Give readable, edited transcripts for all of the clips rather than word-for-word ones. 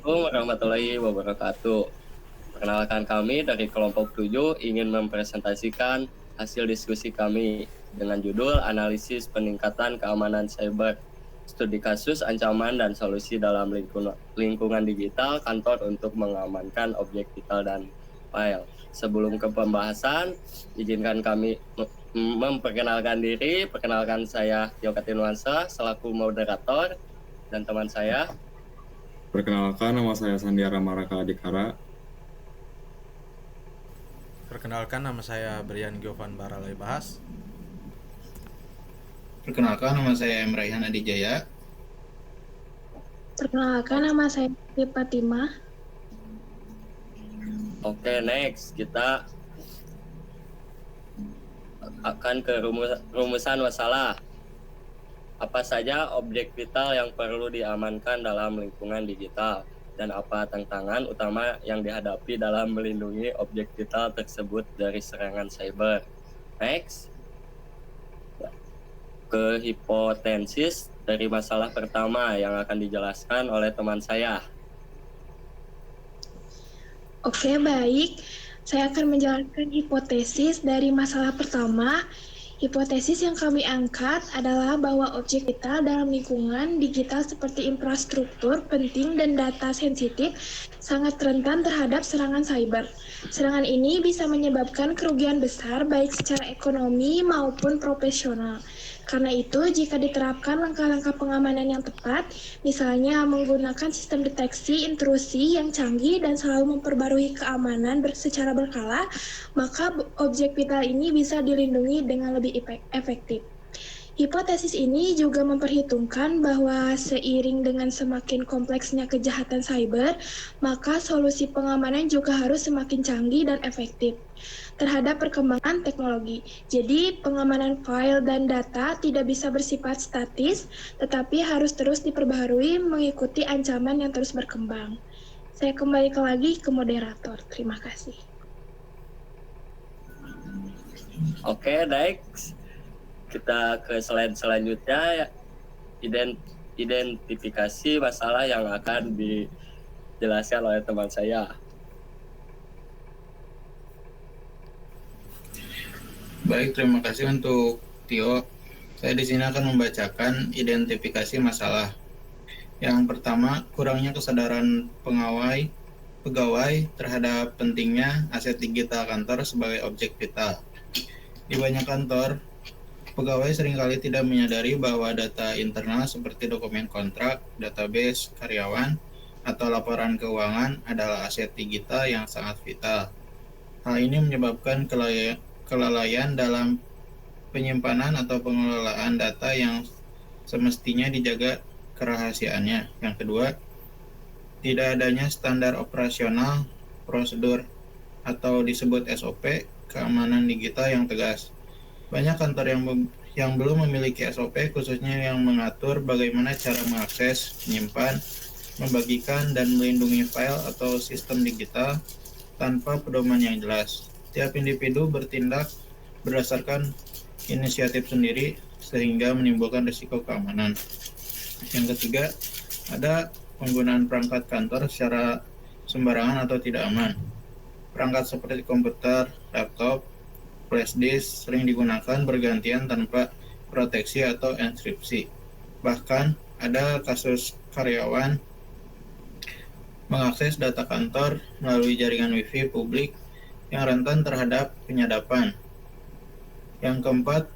Assalamualaikum warahmatullahi wabarakatuh. Perkenalkan kami dari kelompok 7 ingin mempresentasikan hasil diskusi kami dengan judul Analisis Peningkatan Keamanan Cyber, Studi Kasus Ancaman dan Solusi dalam Lingkungan Digital Kantor untuk Mengamankan Objek Vital dan File. Sebelum ke pembahasan, izinkan kami memperkenalkan diri. Perkenalkan saya Tio Katinuansa selaku moderator dan teman saya. Perkenalkan, nama saya Sandiara Maraka Adikara. Perkenalkan, nama saya Brian Giovan Baralai Bahas. Perkenalkan, nama saya M. Raihan Adijaya. Perkenalkan, nama saya Siti Fatimah. Oke, next kita akan ke rumusan masalah. Apa saja objek vital yang perlu diamankan dalam lingkungan digital dan apa tantangan utama yang dihadapi dalam melindungi objek vital tersebut dari serangan cyber. Next. Ke hipotesis dari masalah pertama yang akan dijelaskan oleh teman saya. Oke, baik. Saya akan menjelaskan hipotesis dari masalah pertama. Hipotesis yang kami angkat adalah bahwa objek vital dalam lingkungan digital seperti infrastruktur penting dan data sensitif sangat rentan terhadap serangan cyber. Serangan ini bisa menyebabkan kerugian besar baik secara ekonomi maupun profesional. Karena itu, jika diterapkan langkah-langkah pengamanan yang tepat, misalnya menggunakan sistem deteksi intrusi yang canggih dan selalu memperbarui keamanan secara berkala, maka objek vital ini bisa dilindungi dengan lebih efektif. Hipotesis ini juga memperhitungkan bahwa seiring dengan semakin kompleksnya kejahatan cyber, maka solusi pengamanan juga harus semakin canggih dan efektif terhadap perkembangan teknologi. Jadi, pengamanan file dan data tidak bisa bersifat statis, tetapi harus terus diperbaharui mengikuti ancaman yang terus berkembang. Saya kembali lagi ke moderator. Terima kasih. Oke, next. Kita ke slide selanjutnya, identifikasi masalah yang akan dijelaskan oleh teman saya. Baik, terima kasih untuk Tio. Saya di sini akan membacakan identifikasi masalah. Yang pertama, kurangnya kesadaran pegawai terhadap pentingnya aset digital kantor sebagai objek vital. Di banyak kantor, pegawai seringkali tidak menyadari bahwa data internal seperti dokumen kontrak, database, karyawan, atau laporan keuangan adalah aset digital yang sangat vital. Hal ini menyebabkan kelalaian dalam penyimpanan atau pengelolaan data yang semestinya dijaga kerahasiaannya. Yang kedua, tidak adanya standar operasional, prosedur, atau disebut SOP, keamanan digital yang tegas. Banyak kantor yang belum memiliki SOP, khususnya yang mengatur bagaimana cara mengakses, menyimpan, membagikan, dan melindungi file atau sistem digital tanpa pedoman yang jelas. Tiap individu bertindak berdasarkan inisiatif sendiri sehingga menimbulkan risiko keamanan. Yang ketiga, ada penggunaan perangkat kantor secara sembarangan atau tidak aman. Perangkat seperti komputer, laptop, flash disk sering digunakan bergantian tanpa proteksi atau enkripsi. Bahkan ada kasus karyawan mengakses data kantor melalui jaringan Wi-Fi publik yang rentan terhadap penyadapan. Yang keempat,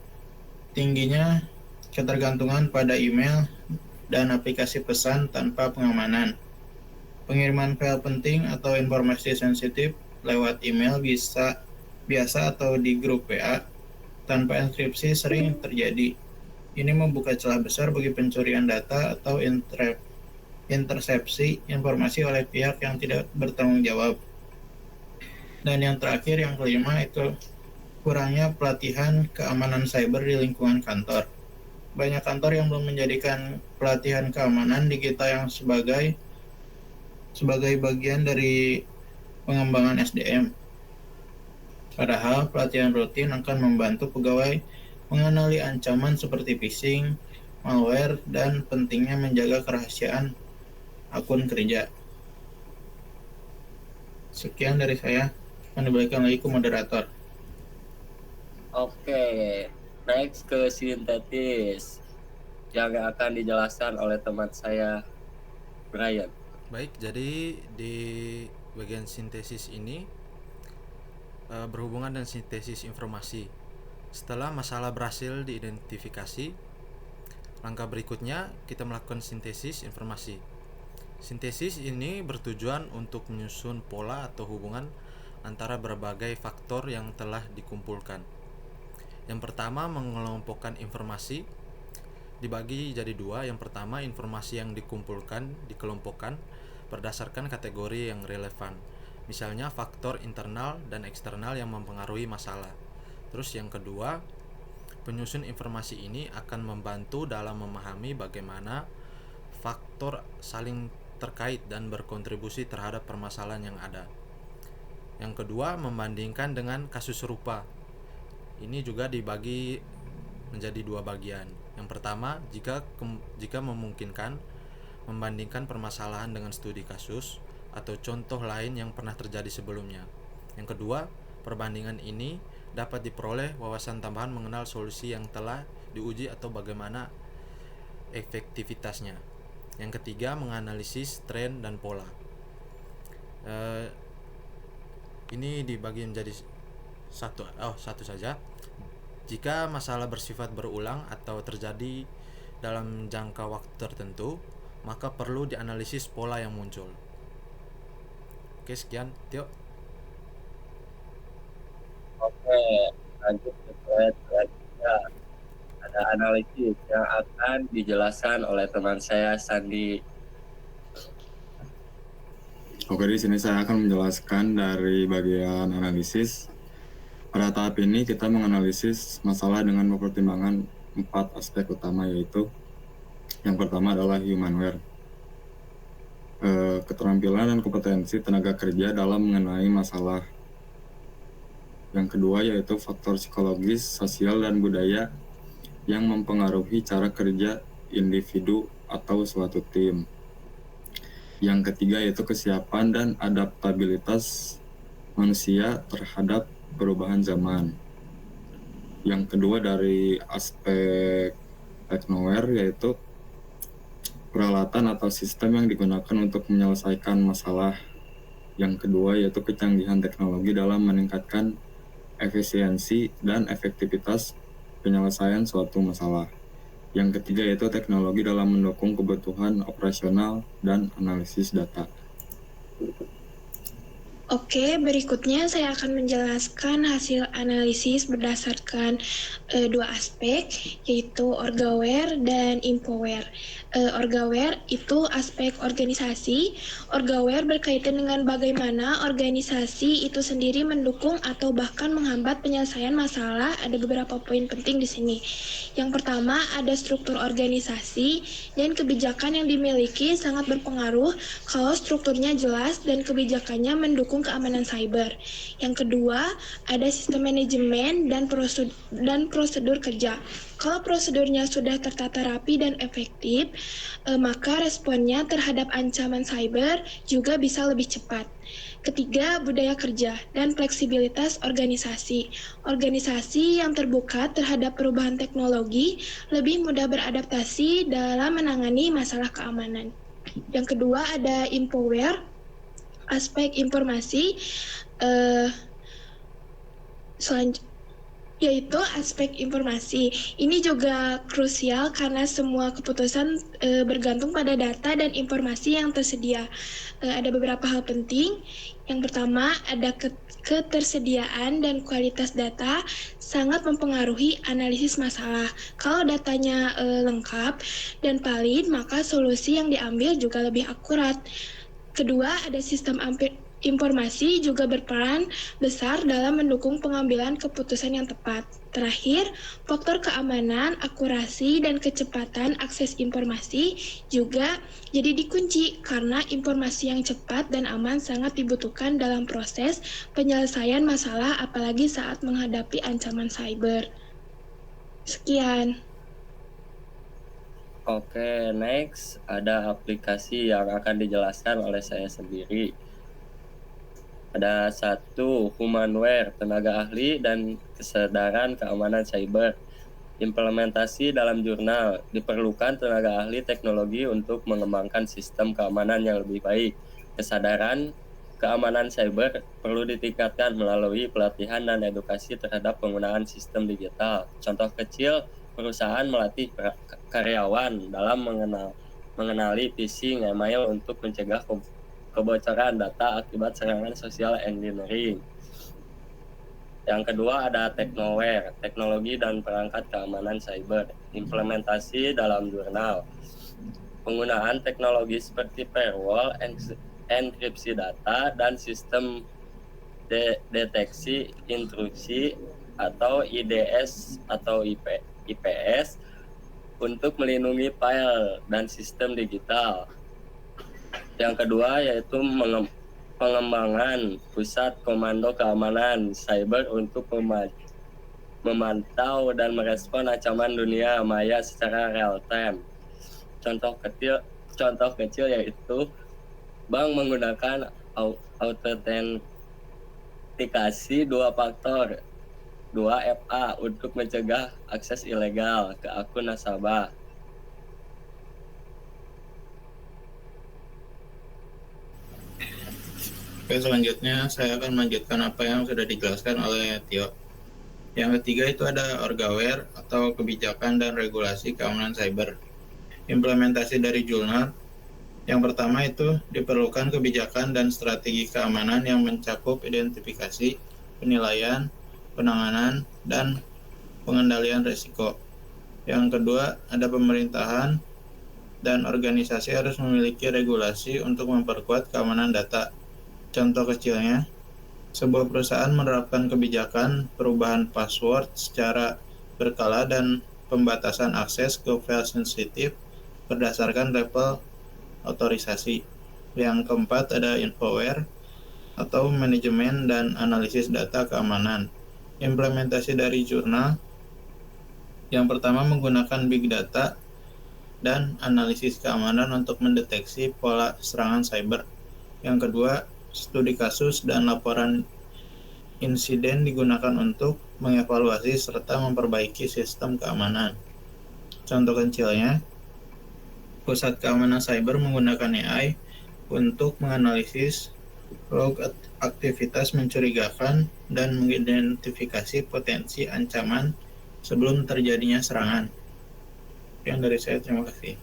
tingginya ketergantungan pada email dan aplikasi pesan tanpa pengamanan. Pengiriman file penting atau informasi sensitif lewat email biasa atau di grup WA tanpa enkripsi sering terjadi. Ini membuka celah besar bagi pencurian data atau intersepsi informasi oleh pihak yang tidak bertanggung jawab. Dan yang terakhir, yang kelima, itu kurangnya pelatihan keamanan cyber di lingkungan kantor. Banyak kantor yang belum menjadikan pelatihan keamanan digital yang sebagai bagian dari pengembangan SDM. Padahal pelatihan rutin akan membantu pegawai mengenali ancaman seperti phishing, malware, dan pentingnya menjaga kerahasiaan akun kerja. Sekian dari saya. Kembalikan lagi ke moderator. Oke, next ke sintetis yang akan dijelaskan oleh teman saya Brian. Baik, jadi di bagian sintesis ini berhubungan dengan sintesis informasi. Setelah masalah berhasil diidentifikasi, langkah berikutnya kita melakukan sintesis informasi. Sintesis ini bertujuan untuk menyusun pola atau hubungan antara berbagai faktor yang telah dikumpulkan. Yang pertama, mengelompokkan informasi dibagi jadi dua. Yang pertama, informasi yang dikelompokkan berdasarkan kategori yang relevan. Misalnya faktor internal dan eksternal yang mempengaruhi masalah. Terus yang kedua, penyusun informasi ini akan membantu dalam memahami bagaimana faktor saling terkait dan berkontribusi terhadap permasalahan yang ada. Yang kedua, membandingkan dengan kasus serupa. Ini juga dibagi menjadi dua bagian. Yang pertama, jika memungkinkan, membandingkan permasalahan dengan studi kasus atau contoh lain yang pernah terjadi sebelumnya. Yang kedua, perbandingan ini dapat diperoleh wawasan tambahan mengenal solusi yang telah diuji atau bagaimana efektivitasnya. Yang ketiga, menganalisis tren dan pola. Ini dibagi menjadi satu saja. Jika masalah bersifat berulang atau terjadi dalam jangka waktu tertentu, maka perlu dianalisis pola yang muncul. Oke, sekian, Tio. Oke, lanjut ke slide selanjutnya. Ada analisis yang akan dijelaskan oleh teman saya Sandi. Oke, di sini saya akan menjelaskan dari bagian analisis. Pada tahap ini kita menganalisis masalah dengan mempertimbangkan 4 aspek utama, yaitu yang pertama adalah humanware, keterampilan dan kompetensi tenaga kerja dalam mengenai masalah. Yang kedua yaitu faktor psikologis, sosial, dan budaya yang mempengaruhi cara kerja individu atau suatu tim. Yang ketiga yaitu kesiapan dan adaptabilitas manusia terhadap perubahan zaman. Yang kedua dari aspek technoware yaitu peralatan atau sistem yang digunakan untuk menyelesaikan masalah. Yang kedua yaitu kecanggihan teknologi dalam meningkatkan efisiensi dan efektivitas penyelesaian suatu masalah. Yang ketiga yaitu teknologi dalam mendukung kebutuhan operasional dan analisis data. Oke, berikutnya saya akan menjelaskan hasil analisis berdasarkan dua aspek, yaitu orgaware dan infoware. Orgaware itu aspek organisasi. Orgaware berkaitan dengan bagaimana organisasi itu sendiri mendukung atau bahkan menghambat penyelesaian masalah. Ada beberapa poin penting di sini. Yang pertama, ada struktur organisasi dan kebijakan yang dimiliki sangat berpengaruh kalau strukturnya jelas dan kebijakannya mendukung keamanan cyber. Yang kedua, ada sistem manajemen dan prosedur kerja. Kalau prosedurnya sudah tertata rapi dan efektif, maka responnya terhadap ancaman cyber juga bisa lebih cepat. Ketiga, budaya kerja dan fleksibilitas organisasi. Organisasi yang terbuka terhadap perubahan teknologi lebih mudah beradaptasi dalam menangani masalah keamanan. Yang kedua, ada infoware, aspek informasi, yaitu aspek informasi. Ini juga krusial karena semua keputusan bergantung pada data dan informasi yang tersedia. Ada beberapa hal penting. Yang pertama, ada ketersediaan dan kualitas data sangat mempengaruhi analisis masalah. Kalau datanya lengkap dan valid, maka solusi yang diambil juga lebih akurat. Kedua, ada sistem informasi juga berperan besar dalam mendukung pengambilan keputusan yang tepat. Terakhir, faktor keamanan, akurasi, dan kecepatan akses informasi juga jadi dikunci karena informasi yang cepat dan aman sangat dibutuhkan dalam proses penyelesaian masalah apalagi saat menghadapi ancaman cyber. Sekian. Oke, next ada aplikasi yang akan dijelaskan oleh saya sendiri. Ada satu, humanware, tenaga ahli dan kesadaran keamanan cyber. Implementasi dalam jurnal, diperlukan tenaga ahli teknologi untuk mengembangkan sistem keamanan yang lebih baik. Kesadaran keamanan cyber perlu ditingkatkan melalui pelatihan dan edukasi terhadap penggunaan sistem digital. Contoh kecil, perusahaan melatih karyawan dalam mengenali phishing email untuk mencegah kebocoran data akibat serangan social engineering. Yang kedua ada teknoware, teknologi dan perangkat keamanan cyber. Implementasi dalam jurnal. Penggunaan teknologi seperti firewall, enkripsi data, dan sistem deteksi intrusi atau IDS atau IPS untuk melindungi file dan sistem digital. Yang kedua yaitu pengembangan pusat komando keamanan cyber untuk memantau dan merespon ancaman dunia maya secara real time. Contoh kecil yaitu bank menggunakan autentikasi 2 faktor 2FA untuk mencegah akses ilegal ke akun nasabah. Oke, selanjutnya saya akan melanjutkan apa yang sudah dijelaskan oleh Tio. Yang ketiga itu ada orgaware atau kebijakan dan regulasi keamanan cyber. Implementasi dari jurnal. Yang pertama itu diperlukan kebijakan dan strategi keamanan yang mencakup identifikasi, penilaian, penanganan, dan pengendalian risiko. Yang kedua, ada pemerintahan dan organisasi harus memiliki regulasi untuk memperkuat keamanan data. Contoh kecilnya, sebuah perusahaan menerapkan kebijakan perubahan password secara berkala dan pembatasan akses ke file sensitif berdasarkan level otorisasi. Yang keempat ada infoware atau manajemen dan analisis data keamanan. Implementasi dari jurnal. Yang pertama menggunakan big data dan analisis keamanan untuk mendeteksi pola serangan cyber. Yang kedua, studi kasus dan laporan insiden digunakan untuk mengevaluasi serta memperbaiki sistem keamanan. Contoh kecilnya, Pusat Keamanan Cyber menggunakan AI untuk menganalisis log aktivitas mencurigakan dan mengidentifikasi potensi ancaman sebelum terjadinya serangan. Yang dari saya, terima kasih.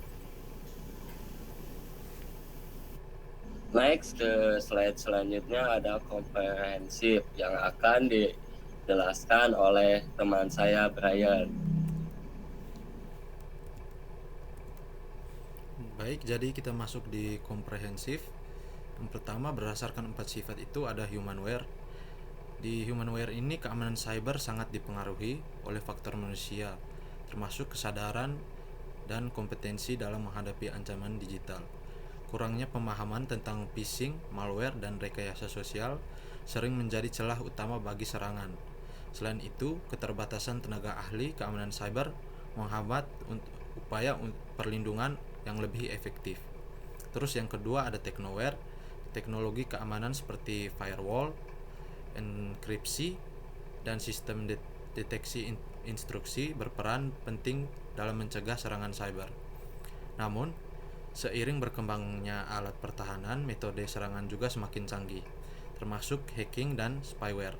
Next ke slide selanjutnya ada komprehensif yang akan dijelaskan oleh teman saya Brian. Baik, jadi kita masuk di komprehensif. Yang pertama, berdasarkan 4 sifat itu ada humanware. Di humanware ini keamanan cyber sangat dipengaruhi oleh faktor manusia, termasuk kesadaran dan kompetensi dalam menghadapi ancaman digital. Kurangnya pemahaman tentang phishing, malware, dan rekayasa sosial sering menjadi celah utama bagi serangan. Selain itu, keterbatasan tenaga ahli keamanan cyber menghambat upaya perlindungan yang lebih efektif. Terus yang kedua ada technoware, teknologi keamanan seperti firewall, enkripsi, dan sistem deteksi instruksi berperan penting dalam mencegah serangan cyber. Namun, seiring berkembangnya alat pertahanan, metode serangan juga semakin canggih, termasuk hacking dan spyware.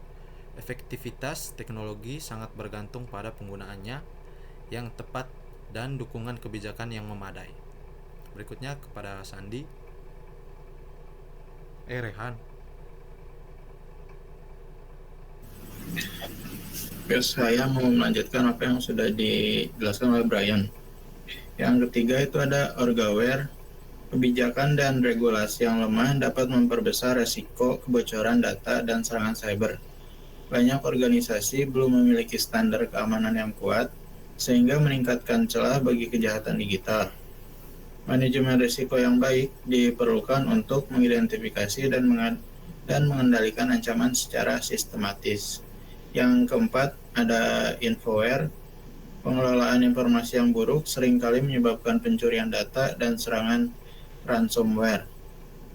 Efektivitas teknologi sangat bergantung pada penggunaannya yang tepat dan dukungan kebijakan yang memadai. Berikutnya kepada Sandi. Rehan. Saya mau melanjutkan apa yang sudah dijelaskan oleh Brian. Yang ketiga itu ada orgaware. Kebijakan dan regulasi yang lemah dapat memperbesar resiko kebocoran data dan serangan cyber. Banyak organisasi belum memiliki standar keamanan yang kuat, sehingga meningkatkan celah bagi kejahatan digital. Manajemen risiko yang baik diperlukan untuk mengidentifikasi dan mengendalikan ancaman secara sistematis. Yang keempat, ada infoware. Pengelolaan informasi yang buruk seringkali menyebabkan pencurian data dan serangan ransomware.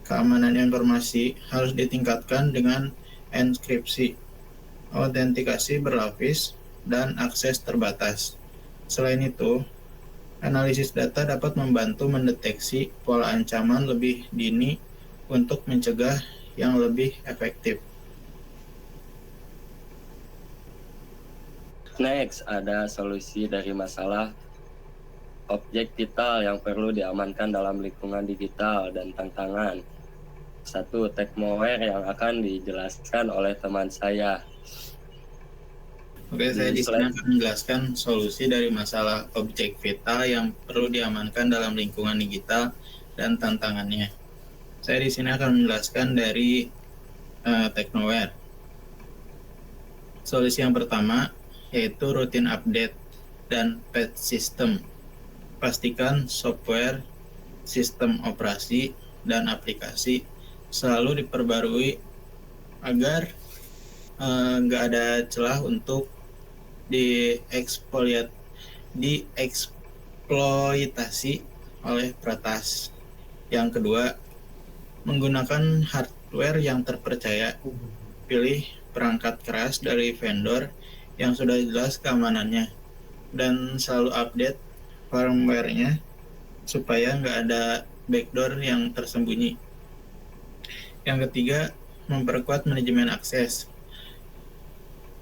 keamanan informasi harus ditingkatkan dengan enkripsi, autentikasi berlapis, dan akses terbatas. Selain itu, analisis data dapat membantu mendeteksi pola ancaman lebih dini untuk mencegah yang lebih efektif. Next, ada solusi dari masalah objek vital yang perlu diamankan dalam lingkungan digital dan tantangan. 1. Techmoware yang akan dijelaskan oleh teman saya. Oke, saya di sini akan menjelaskan solusi dari masalah objek vital yang perlu diamankan dalam lingkungan digital dan tantangannya. Saya di sini akan menjelaskan dari Technoware. Solusi yang pertama yaitu rutin update dan patch system. Pastikan software, sistem operasi, dan aplikasi selalu diperbarui agar nggak ada celah untuk dieksploitasi oleh peretas. Yang kedua, menggunakan hardware yang terpercaya. Pilih perangkat keras dari vendor yang sudah jelas keamanannya dan selalu update firmware-nya supaya nggak ada backdoor yang tersembunyi. Yang ketiga, memperkuat manajemen akses.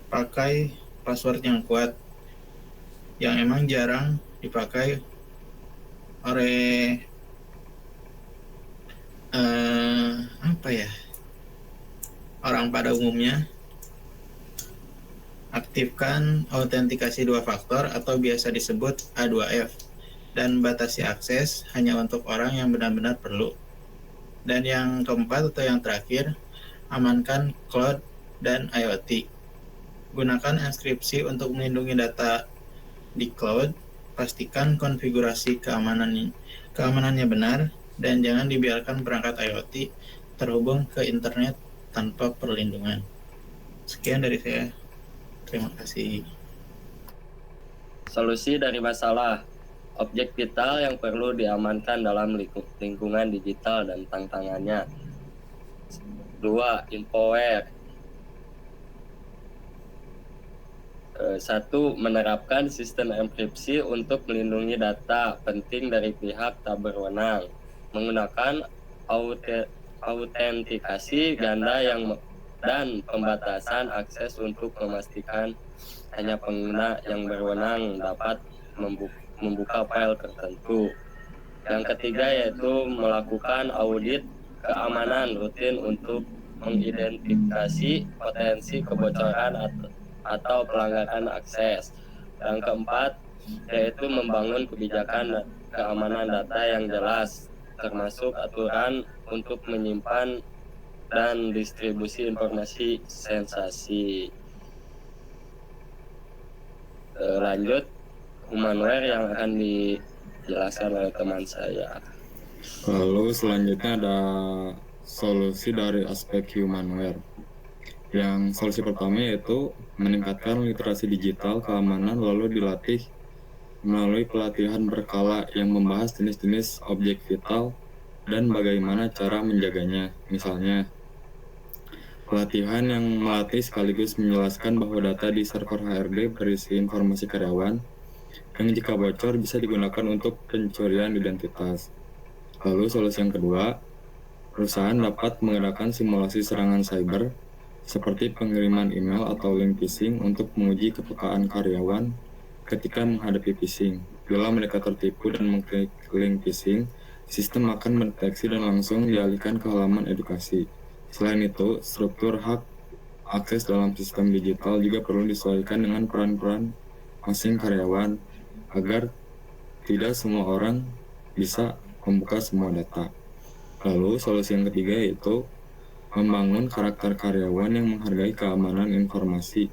Pakai password yang kuat, yang emang jarang dipakai oleh orang pada umumnya. Aktifkan autentikasi 2 faktor atau biasa disebut A2F dan batasi akses hanya untuk orang yang benar-benar perlu. Dan yang keempat atau yang terakhir, amankan cloud dan IoT. Gunakan enkripsi untuk melindungi data di cloud. Pastikan konfigurasi keamanannya benar dan jangan dibiarkan perangkat IoT terhubung ke internet tanpa perlindungan. Sekian dari saya. Terima kasih. Solusi dari masalah objek vital yang perlu diamankan dalam lingkungan digital dan tantangannya. 2. Infoware. 1. Menerapkan sistem enkripsi untuk melindungi data penting dari pihak tak berwenang. Menggunakan autentikasi ganda dan pembatasan akses untuk memastikan hanya pengguna yang berwenang dapat membuka file tertentu. Yang ketiga yaitu melakukan audit keamanan rutin untuk mengidentifikasi potensi kebocoran atau pelanggaran akses. Yang keempat yaitu membangun kebijakan keamanan data yang jelas, termasuk aturan untuk menyimpan dan distribusi informasi sensasi. Lanjut, humanware yang akan dijelaskan oleh teman saya. Lalu selanjutnya ada solusi dari aspek humanware. Yang solusi pertama yaitu meningkatkan literasi digital keamanan lalu dilatih melalui pelatihan berkala yang membahas jenis-jenis objek vital dan bagaimana cara menjaganya. Misalnya, pelatihan yang melatih sekaligus menjelaskan bahwa data di server HRD berisi informasi karyawan yang jika bocor bisa digunakan untuk pencurian identitas. Lalu solusi yang kedua, perusahaan dapat menggunakan simulasi serangan cyber seperti pengiriman email atau link phishing untuk menguji kepekaan karyawan ketika menghadapi phishing. Bila mereka tertipu dan mengklik link phishing, sistem akan mendeteksi dan langsung dialihkan ke halaman edukasi. Selain itu, struktur hak akses dalam sistem digital juga perlu disesuaikan dengan peran-peran masing karyawan agar tidak semua orang bisa membuka semua data. Lalu, solusi yang ketiga yaitu membangun karakter karyawan yang menghargai keamanan informasi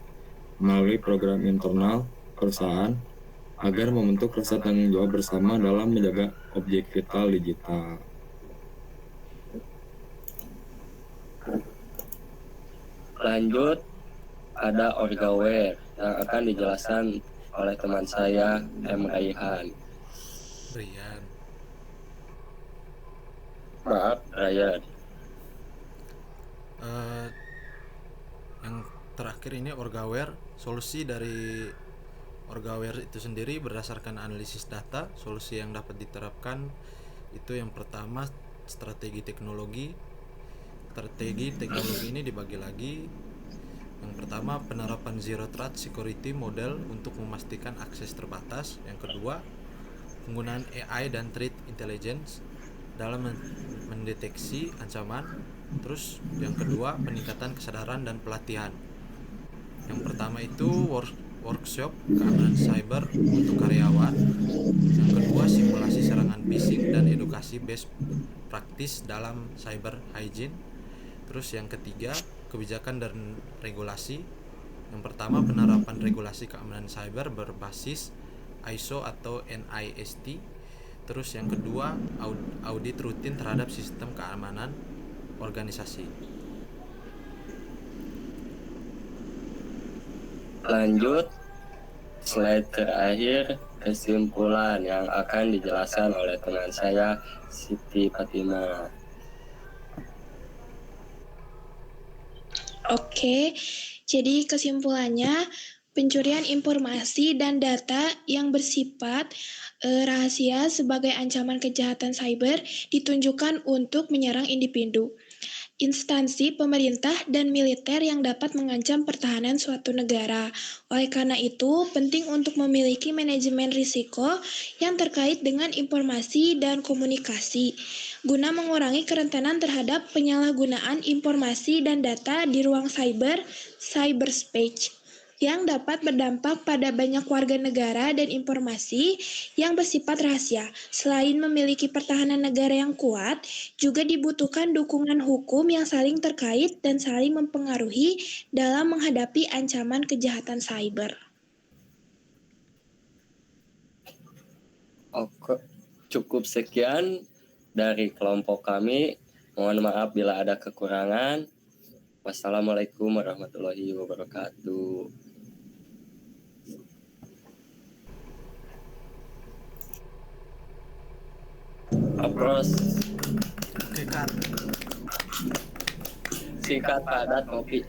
melalui program internal perusahaan agar membentuk rasa tanggung jawab bersama dalam menjaga objek vital digital. Lanjut, ada Orgaware yang akan dijelaskan oleh teman saya, M. Raihan. Brian. Maaf, Ryan. Eh, yang terakhir ini Orgaware. Solusi dari Orgaware itu sendiri berdasarkan analisis data. Solusi yang dapat diterapkan itu yang pertama strategi teknologi. Strategi teknologi ini dibagi lagi. Yang pertama penerapan Zero Trust Security Model untuk memastikan akses terbatas. Yang kedua penggunaan AI dan Threat Intelligence dalam mendeteksi ancaman. Terus yang kedua peningkatan kesadaran dan pelatihan. Yang pertama itu workshop keamanan cyber untuk karyawan. Yang kedua simulasi serangan phishing dan edukasi best practice dalam cyber hygiene. Terus yang ketiga kebijakan dan regulasi. Yang pertama penerapan regulasi keamanan cyber berbasis ISO atau NIST. Terus yang kedua audit rutin terhadap sistem keamanan organisasi. Lanjut, slide terakhir kesimpulan yang akan dijelaskan oleh teman saya Siti Fatima. Oke, jadi kesimpulannya pencurian informasi dan data yang bersifat rahasia sebagai ancaman kejahatan cyber ditunjukkan untuk menyerang individu, instansi pemerintah dan militer yang dapat mengancam pertahanan suatu negara. Oleh karena itu, penting untuk memiliki manajemen risiko yang terkait dengan informasi dan komunikasi, guna mengurangi kerentanan terhadap penyalahgunaan informasi dan data di ruang cyberspace yang dapat berdampak pada banyak warga negara dan informasi yang bersifat rahasia. Selain memiliki pertahanan negara yang kuat, juga dibutuhkan dukungan hukum yang saling terkait dan saling mempengaruhi dalam menghadapi ancaman kejahatan cyber. Oke, cukup sekian dari kelompok kami. Mohon maaf bila ada kekurangan. Wassalamualaikum warahmatullahi wabarakatuh. Apros. Oke, Kak. Singkat padat kopi.